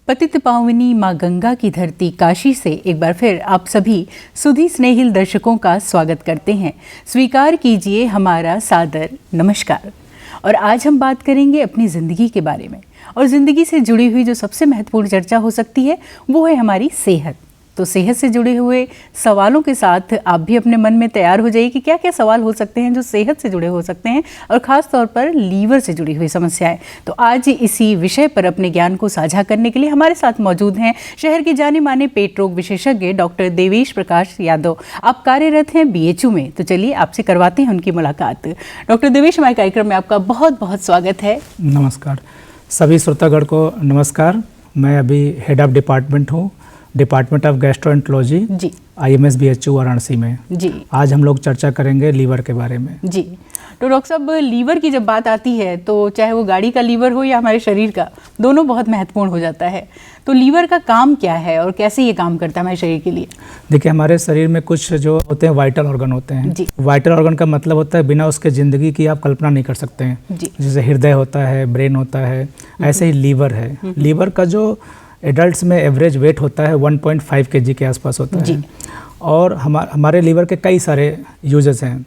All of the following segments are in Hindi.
पतित पावनी माँ गंगा की धरती काशी से एक बार फिर आप सभी सुधी स्नेहिल दर्शकों का स्वागत करते हैं। स्वीकार कीजिए हमारा सादर नमस्कार। और आज हम बात करेंगे अपनी ज़िंदगी के बारे में, और ज़िंदगी से जुड़ी हुई जो सबसे महत्वपूर्ण चर्चा हो सकती है वो है हमारी सेहत। तो सेहत से जुड़े हुए सवालों के साथ आप भी अपने मन में तैयार हो जाइए कि क्या क्या सवाल हो सकते हैं जो सेहत से जुड़े हो सकते हैं, और ख़ास तौर पर लीवर से जुड़ी हुई समस्याएं। तो आज इसी विषय पर अपने ज्ञान को साझा करने के लिए हमारे साथ मौजूद हैं शहर के जाने माने पेट रोग विशेषज्ञ डॉक्टर देवेश प्रकाश यादव। आप कार्यरत हैं BHU में। तो चलिए आपसे करवाते हैं उनकी मुलाकात। डॉक्टर देवेश, हमारे कार्यक्रम में आपका बहुत बहुत स्वागत है। नमस्कार सभी श्रोतागण को नमस्कार। मैं अभी हेड ऑफ डिपार्टमेंट हूँ, डिपार्टमेंट ऑफ गैस्ट्रोएंटरोलॉजी जी, IMS BHU वाराणसी में। जी, आज हम लोग चर्चा करेंगे लीवर के बारे में। जी। तो डॉक्टर साहब, लीवर की जब बात आती है तो चाहे वो गाड़ी का लीवर हो या हमारे शरीर का, दोनों बहुत महत्वपूर्ण हो जाता है। तो लीवर का काम क्या है और कैसे ये काम करता है हमारे शरीर के लिए? देखिए, हमारे शरीर में कुछ जो होते हैं वाइटल ऑर्गन होते हैं। जी। वाइटल ऑर्गन का मतलब होता है बिना उसके ज़िंदगी की आप कल्पना नहीं कर सकते हैं। जी। जैसे हृदय होता है, ब्रेन होता है, ऐसे ही लीवर है। लीवर का जो एडल्ट्स में एवरेज वेट होता है 1.5 kg के आसपास होता है। और हमारे लीवर के कई सारे यूजेस हैं।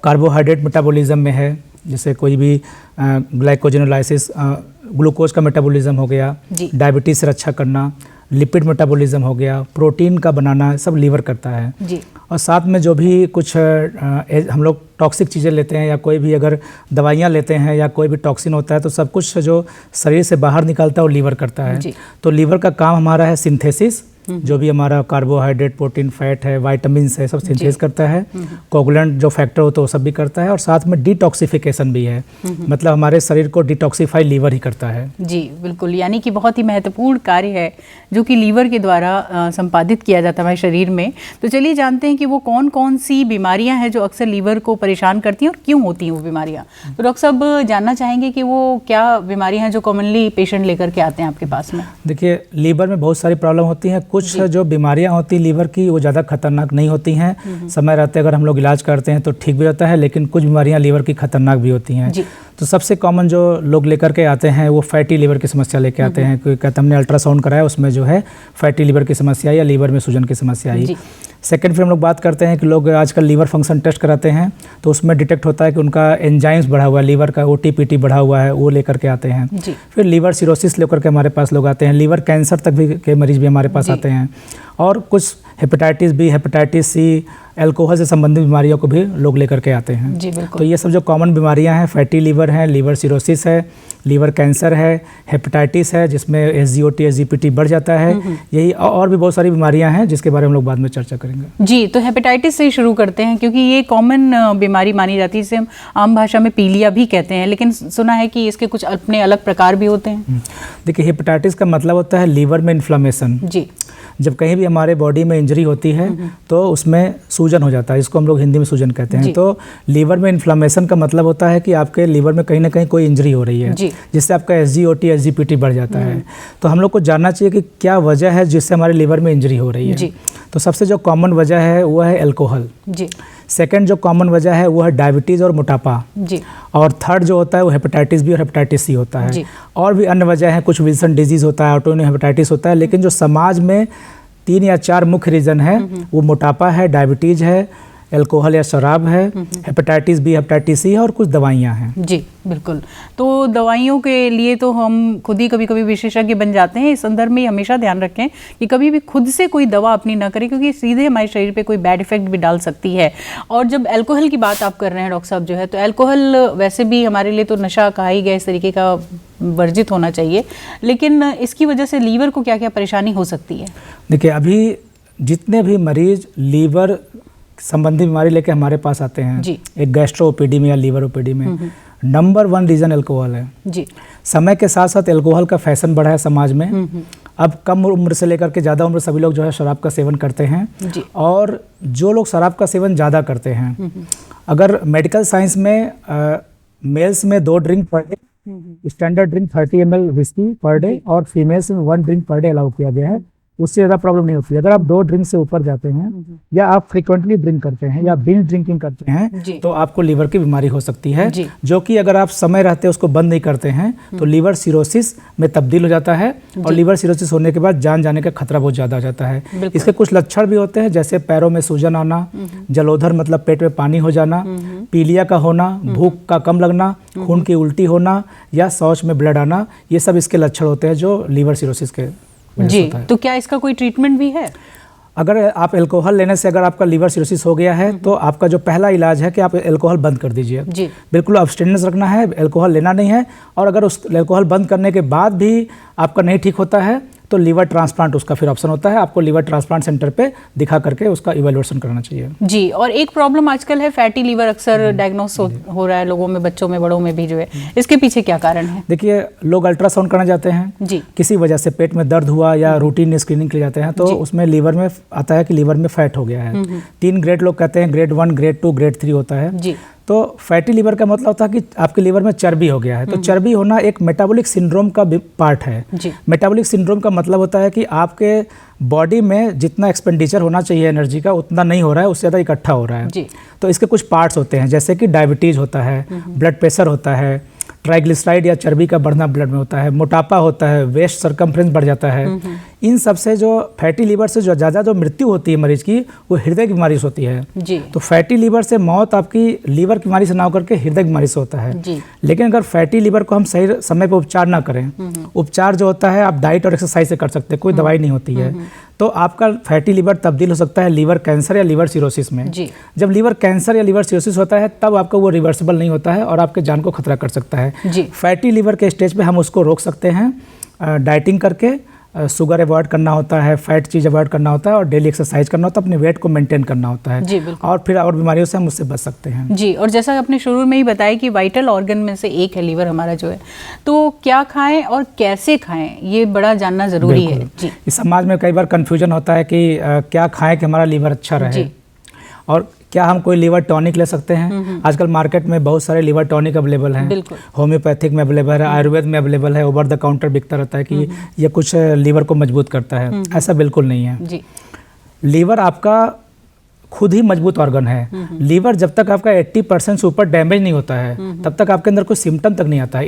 कार्बोहाइड्रेट मेटाबॉलिज्म में है, जैसे कोई भी ग्लाइकोजेनोलाइसिस, ग्लूकोज का मेटाबॉलिज्म हो गया, डायबिटीज से रक्षा करना, लिपिड मेटाबॉलिज्म हो गया, प्रोटीन का बनाना, सब लीवर करता है। जी। और साथ में जो भी कुछ हम लोग टॉक्सिक चीज़ें लेते हैं या कोई भी अगर दवाइयाँ लेते हैं या कोई भी टॉक्सिन होता है तो सब कुछ जो शरीर से बाहर निकलता है वो लीवर करता है। तो लीवर का काम हमारा है सिंथेसिस, जो भी हमारा कार्बोहाइड्रेट, प्रोटीन, फैट है, वाइटामिन्स है, सब सिंथेस करता है। कोगुलेंट जो फैक्टर होता है वो सब भी करता है। और साथ में डिटॉक्सिफिकेशन भी है, मतलब हमारे शरीर को डिटॉक्सिफाई लीवर ही करता है। जी बिल्कुल, यानी कि बहुत ही महत्वपूर्ण कार्य है जो कि लीवर के द्वारा संपादित किया जाता है हमारे शरीर में। तो चलिए जानते हैं कि वो कौन कौन सी बीमारियां हैं जो अक्सर लीवर को परेशान करती हैं और क्यों होती हैं वो बीमारियां। तो डॉक्टर साहब, जानना चाहेंगे कि वो क्या बीमारियां हैं जो कॉमनली पेशेंट लेकर के आते हैं आपके पास में? देखिए, लीवर में बहुत सारी प्रॉब्लम होती हैं। कुछ जो बीमारियां होती हैं लीवर की वो ज़्यादा खतरनाक नहीं होती हैं। समय रहते अगर हम लोग इलाज करते हैं तो ठीक भी होता है, लेकिन कुछ बीमारियां लीवर की खतरनाक भी होती हैं। तो सबसे कॉमन जो लोग लेकर के आते हैं वो फैटी लीवर की समस्या लेके आते हैं। कोई कहता हमने अल्ट्रासाउंड कराया, उसमें जो है फैटी लीवर की समस्या या लीवर में सूजन की समस्या आई। सेकंड फिर हम लोग बात करते हैं कि लोग आजकल लीवर फंक्शन टेस्ट कराते हैं तो उसमें डिटेक्ट होता है कि उनका एंजाइम्स बढ़ा हुआ है, लीवर का OTPT बढ़ा हुआ है, वो लेकर के आते हैं। फिर लीवर सिरोसिस लेकर के हमारे पास लोग आते हैं। लीवर कैंसर तक भी के मरीज भी हमारे पास आते हैं। और कुछ hepatitis B, hepatitis C, alcohol से संबंधित बीमारियों को भी लोग लेकर के आते हैं। जी बिल्कुल। तो ये सब जो कॉमन बीमारियां हैं, फैटी लीवर है, लीवर सिरोसिस है, लीवर कैंसर है, हेपेटाइटिस है जिसमें SGOT SGPT बढ़ जाता है, यही और भी बहुत सारी बीमारियां हैं जिसके बारे में हम लोग बाद में चर्चा करेंगे। जी, तो हेपेटाइटिस से शुरू करते हैं क्योंकि ये कॉमन बीमारी मानी जाती है, जिसे हम आम भाषा में पीलिया भी कहते हैं, लेकिन सुना है कि इसके कुछ अपने अलग प्रकार भी होते हैं। देखिए, हेपेटाइटिस का मतलब होता है लीवर में इन्फ्लामेशन। जी। जब कहीं भी हमारे बॉडी में इंजरी होती है तो उसमें सूजन हो जाता है, इसको हम लोग हिंदी में सूजन कहते हैं। तो लीवर में इन्फ्लामेशन का मतलब होता है कि आपके लीवर में कहीं ना कहीं कोई इंजरी हो रही है, जिससे आपका SGOT SGPT बढ़ जाता है। तो हम लोग को जानना चाहिए कि क्या वजह है जिससे हमारे लीवर में इंजरी हो रही है। तो सबसे जो कॉमन वजह है वो है अल्कोहल। सेकंड जो कॉमन वजह है वो है डायबिटीज़ और मोटापा। और थर्ड जो होता है वो हेपेटाइटिस B और हेपेटाइटिस C होता है। और भी अन्य वजह है, कुछ विल्सन डिजीज़ होता है, ऑटोइम्यून हेपेटाइटिस होता है, लेकिन जो समाज में 3 या 4 मुख्य रीज़न है वो मोटापा है, डायबिटीज़ है, अल्कोहल या शराब है, हेपेटाइटिस B, हेपेटाइटिस C है, और कुछ दवाइयाँ हैं। जी बिल्कुल। तो दवाइयों के लिए तो हम खुद ही कभी कभी विशेषज्ञ बन जाते हैं। इस संदर्भ में हमेशा ध्यान रखें कि कभी भी खुद से कोई दवा अपनी ना करें, क्योंकि सीधे हमारे शरीर पे कोई बैड इफेक्ट भी डाल सकती है। और जब अल्कोहल की बात आप कर रहे हैं डॉक्टर साहब जो है, तो अल्कोहल वैसे भी हमारे लिए तो नशा कहा ही गया, इस तरीके का वर्जित होना चाहिए, लेकिन इसकी वजह से लीवर को क्या क्या परेशानी हो सकती है? देखिए, अभी जितने भी मरीज लीवर संबंधी बीमारी लेके हमारे पास आते हैं, एक गैस्ट्रो OPD में या लीवर OPD में, नंबर 1 रीज़न अल्कोहल है। जी। समय के साथ साथ अल्कोहल का फैशन बढ़ा है समाज में। अब कम उम्र से लेकर के ज़्यादा उम्र सभी लोग जो है शराब का सेवन करते हैं। और जो लोग शराब का सेवन ज़्यादा करते हैं, अगर मेडिकल साइंस में मेल्स में 2 drink per day, standard drink 30 ml whisky per day, और फीमेल्स में 1 ड्रिंक पर डे अलाउ किया गया है। उससे ज़्यादा प्रॉब्लम नहीं होती है। अगर आप 2 ड्रिंक से ऊपर जाते हैं या आप फ्रिक्वेंटली ड्रिंक करते हैं या बिंज ड्रिंकिंग करते हैं तो आपको लीवर की बीमारी हो सकती है, जो कि अगर आप समय रहते उसको बंद नहीं करते हैं तो लीवर सिरोसिस में तब्दील हो जाता है और लीवर सिरोसिस होने के बाद जान जाने का खतरा बहुत ज़्यादा हो जाता है। इसके कुछ लक्षण भी होते हैं, जैसे पैरों में सूजन आना, जलोधर मतलब पेट में पानी हो जाना, पीलिया का होना, भूख का कम लगना, खून की उल्टी होना या शौच में ब्लड आना, ये सब इसके लक्षण होते हैं जो लीवर सिरोसिस के जी। तो क्या इसका कोई ट्रीटमेंट भी है? अगर आप अल्कोहल लेने से अगर आपका लीवर सिरोसिस हो गया है तो आपका जो पहला इलाज है कि आप अल्कोहल बंद कर दीजिए। बिल्कुल अब्स्टेनेंस रखना है, अल्कोहल लेना नहीं है। और अगर उस अल्कोहल बंद करने के बाद भी आपका नहीं ठीक होता है तो लीवर ट्रांसप्लांट उसका फिर ऑप्शन होता है। आपको लीवर ट्रांसप्लांट सेंटर पे दिखा करके उसका इवैल्यूएशन कराना चाहिए। जी। और एक प्रॉब्लम आजकल है फैटी लीवर, अक्सर डायग्नोस हो रहा है लोगों में, बच्चों में, बड़ों में भी जो है, इसके पीछे क्या कारण है? देखिए, लोग अल्ट्रासाउंड करना चाहते हैं जी, किसी वजह से पेट में दर्द हुआ या रूटीन स्क्रीनिंग के लिए जाते हैं तो उसमें लीवर में आता है कि लीवर में फैट हो गया है। 3 ग्रेड लोग कहते हैं, ग्रेड 1, ग्रेड 2, ग्रेड 3 होता है जी। तो फैटी लीवर का मतलब होता है कि आपके लीवर में चर्बी हो गया है। तो चर्बी होना एक मेटाबॉलिक सिंड्रोम का पार्ट है। मेटाबॉलिक सिंड्रोम का मतलब होता है कि आपके बॉडी में जितना एक्सपेंडिचर होना चाहिए एनर्जी का उतना नहीं हो रहा है, उससे ज़्यादा इकट्ठा हो रहा है जी। तो इसके कुछ पार्ट्स होते हैं, जैसे कि डायबिटीज़ होता है, ब्लड प्रेशर होता है, ट्राइग्लिसराइड या चर्बी का बढ़ना ब्लड में होता है, मोटापा होता है, वेस्ट सरकमफ्रेंस बढ़ जाता है। इन सब से जो फैटी लीवर से जो ज़्यादा जो मृत्यु होती है मरीज की, वो हृदय की बीमारी से होती है जी। तो फैटी लीवर से मौत आपकी लीवर की बीमारी से ना होकर के हृदय की बीमारी से होता है जी। लेकिन अगर फैटी लीवर को हम सही समय पर उपचार ना करें, उपचार जो होता है आप डाइट और एक्सरसाइज से कर सकते हैं, कोई दवाई नहीं होती है, तो आपका फैटी लीवर तब्दील हो सकता है लीवर कैंसर या लीवर सिरोसिस में जी। जब लीवर कैंसर या लीवर सिरोसिस होता है तब आपका वो रिवर्सिबल नहीं होता है और आपके जान को खतरा कर सकता है जी। फैटी लीवर के स्टेज पे हम उसको रोक सकते हैं डाइटिंग करके, शुगर अवॉइड करना होता है, फैट चीज़ अवॉइड करना होता है और डेली एक्सरसाइज करना होता है, अपने वेट को मेंटेन करना होता है जी। और फिर और बीमारियों से हम उससे बच सकते हैं जी। और जैसा आपने शुरू में ही बताया कि वाइटल ऑर्गन में से एक है लीवर हमारा जो है, तो क्या खाएं और कैसे खाएं ये बड़ा जानना ज़रूरी है जी। इस समाज में कई बार कन्फ्यूजन होता है कि क्या खाएं कि हमारा लीवर अच्छा रहे और क्या हम कोई लीवर टॉनिक ले सकते हैं। आजकल मार्केट में बहुत सारे लीवर टॉनिक अवेलेबल हैं, होम्योपैथिक में अवेलेबल है, आयुर्वेद में अवेलेबल है, ओवर द काउंटर बिकता रहता है कि ये कुछ लीवर को मजबूत करता है। ऐसा बिल्कुल नहीं है जी। लीवर आपका खुद ही मजबूत ऑर्गन है। लीवर जब तक आपका 80% से ऊपर डैमेज नहीं होता है तब तक आपके अंदर कोई सिम्टम तक नहीं आता है।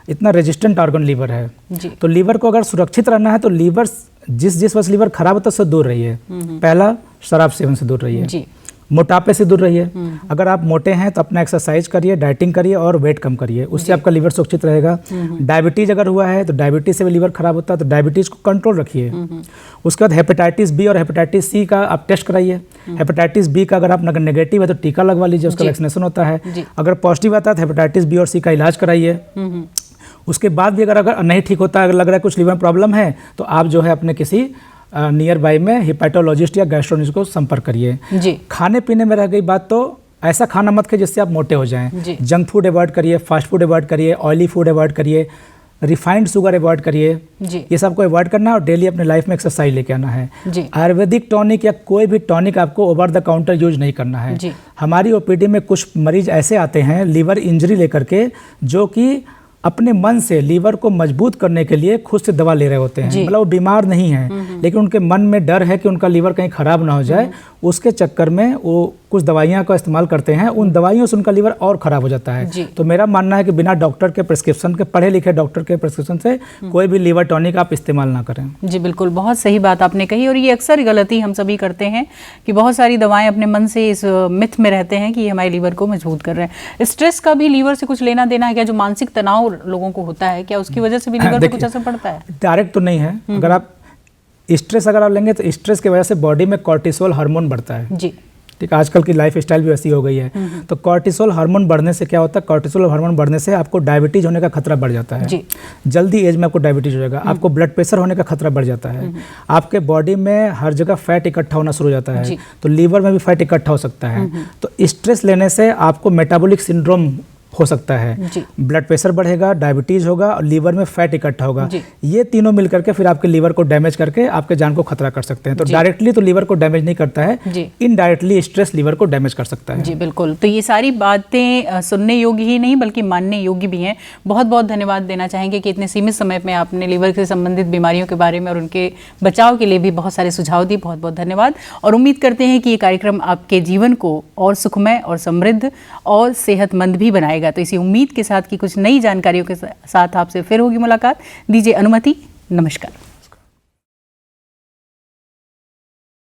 इतना रेजिस्टेंट ऑर्गन लीवर है जी। तो लीवर को अगर सुरक्षित रहना है तो लीवर जिस वजह लीवर खराब होता है उससे दूर रहिए। पहला, शराब सेवन से दूर रहिए, मोटापे से दूर रहिए। अगर आप मोटे हैं तो अपना एक्सरसाइज करिए, डाइटिंग करिए और वेट कम करिए, उससे आपका लीवर सुरक्षित रहेगा। डायबिटीज अगर हुआ है तो डायबिटीज से भी लीवर खराब होता है तो डायबिटीज को कंट्रोल रखिए। उसके बाद हेपेटाइटिस बी और हेपेटाइटिस सी का आप टेस्ट कराइए। हेपेटाइटिस बी का अगर आप नेगेटिव है तो टीका लगवा लीजिए, उसका वैक्सीनेशन होता है। अगर पॉजिटिव आता है तो हेपेटाइटिस बी और सी का इलाज कराइए। उसके बाद भी अगर नहीं ठीक होता है, अगर लग रहा है कुछ लीवर में प्रॉब्लम है तो आप जो है अपने किसी नियर बाई में हिपैटोलॉजिस्ट या गैस्ट्रोनोलॉजिस्ट को संपर्क करिए जी। खाने पीने में रह गई बात, तो ऐसा खाना मत खाइए जिससे आप मोटे हो जाएं। जंक फूड अवॉइड करिए, फास्ट फूड अवॉइड करिए, ऑयली फूड अवॉइड करिए, रिफाइंड शुगर अवॉइड करिए, ये सब को अवॉइड करना है और डेली अपने लाइफ में एक्सरसाइज लेके आना है। आयुर्वेदिक टॉनिक या कोई भी टॉनिक आपको ओवर द काउंटर यूज नहीं करना है। हमारी ओपीडी में कुछ मरीज ऐसे आते हैं लीवर इंजरी लेकर के, जो कि अपने मन से लीवर को मजबूत करने के लिए खुद से दवा ले रहे होते हैं। मतलब वो बीमार नहीं है लेकिन उनके मन में डर है कि उनका लीवर कहीं खराब ना हो जाए, उसके चक्कर में वो कुछ दवाइयाँ का इस्तेमाल करते हैं, उन दवाइयों से उनका लीवर और खराब हो जाता है। तो मेरा मानना है कि बिना डॉक्टर के प्रिस्क्रिप्शन के, पढ़े लिखे डॉक्टर के प्रिस्क्रिप्शन से कोई भी लीवर टॉनिक आप इस्तेमाल ना करें जी। बिल्कुल, बहुत सही बात आपने कही और ये अक्सर गलती हम सभी करते हैं कि बहुत सारी दवाएं अपने मन से इस मिथ में रहते हैं कि ये हमारे लीवर को मजबूत कर रहे हैं। स्ट्रेस का भी लीवर से कुछ लेना देना है क्या? जो मानसिक तनाव लोगों को होता है, क्या उसकी वजह से भी लीवर पर कुछ असर पड़ता है? डायरेक्ट तो नहीं है। अगर आप स्ट्रेस लेंगे तो स्ट्रेस की वजह से बॉडी में कॉर्टिसोल हार्मोन बढ़ता है जी। ठीक, आजकल की लाइफ स्टाइल भी ऐसी हो गई है। तो कॉर्टिसोल हार्मोन बढ़ने से क्या होता है, कॉर्टिसोल हार्मोन बढ़ने से आपको डायबिटीज होने का खतरा बढ़ जाता है जी। जल्दी एज में आपको डायबिटीज हो जाएगा, आपको ब्लड प्रेशर होने का खतरा बढ़ जाता है, आपके बॉडी में हर जगह फैट इकट्ठा होना शुरू हो जाता है, तो लीवर में भी फैट इकट्ठा हो सकता है। तो स्ट्रेस लेने से आपको मेटाबॉलिक सिंड्रोम हो सकता है। जी। ब्लड प्रेशर बढ़ेगा, डायबिटीज़ होगा और लीवर में फैट इकट्ठा होगा। जी। ये तीनों मिलकर के फिर आपके लीवर को डैमेज करके आपके जान को खतरा कर सकते हैं। तो डायरेक्टली तो लीवर को डैमेज नहीं करता है, इनडायरेक्टली स्ट्रेस लीवर को डैमेज कर सकता है। जी बिल्कुल। तो ये सारी बातें सुनने योग्य ही नहीं बल्कि मानने योग्य भी हैं। बहुत बहुत धन्यवाद देना चाहेंगे कि इतने सीमित समय में आपने लीवर से संबंधित बीमारियों के बारे में और उनके बचाव के लिए भी बहुत सारे सुझाव दिए। बहुत बहुत धन्यवाद और उम्मीद करते हैं कि ये कार्यक्रम आपके जीवन को और सुखमय और समृद्ध और सेहतमंद भी बनाएगा। तो इसी उम्मीद के साथ कि कुछ नई जानकारियों के साथ आपसे फिर होगी मुलाकात। दीजिए अनुमति। नमस्कार।